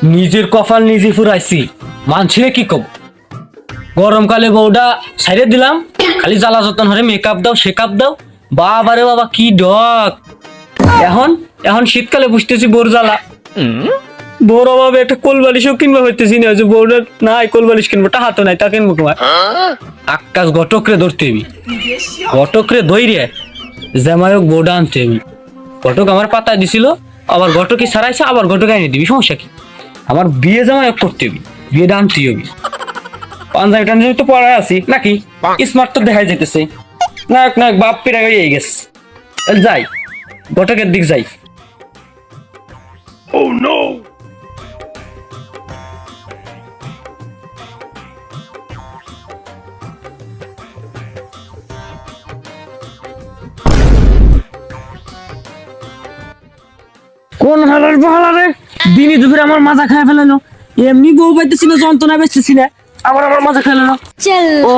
নিজের কপাল নিজে ফুরাইছি, মানছি কি কব। গরমকালে বউটা ছাইড়ে দিলাম, খালি জ্বালা যতন হরে মেকআপ দাও শেকআপ দাও, বাবা রে বাবা কি ডক। এখন এখন শীতকালে বুঝতেছি বোর জ্বালা। বউর অভাবে একটা কোল বালিশও কিনবা হইতেছি না, যে বউটা নাই কোল বালিশ কিনবো, টাকা তো নাই, তা কিনবো তোমার। আকাশ ঘটকরে ধরতে হবি, ঘটকরে ধইরে জামাইক বউটা আনতে হবি। ঘটক আমার পাতায় দিছিল, আবার ঘটকি ছাড়াইছে, আবার ঘটক আইনে দিবি, সমস্যা কি? আমার বিয়ে জামাইক করতে হবি, বিয়েটা আনতে হবি। পাঞ্জাবি টাঞ্জাবি তো পড়ায় আছি নাকি, স্মার্ট তো দেখাই যেতেছে। নায়ক নায়ক বাপ পিরা হয়ে গেছে। যাই ঘটকের দিক যাই। কোন হালার বাহালারে দিনই দুপুরে আমার মাজা খায় ফেলানো। এমনি বউ পাইতেছি না, যন্ত্রণা বেচতেছি না, আবার আমার মাজা খাইলো না। ও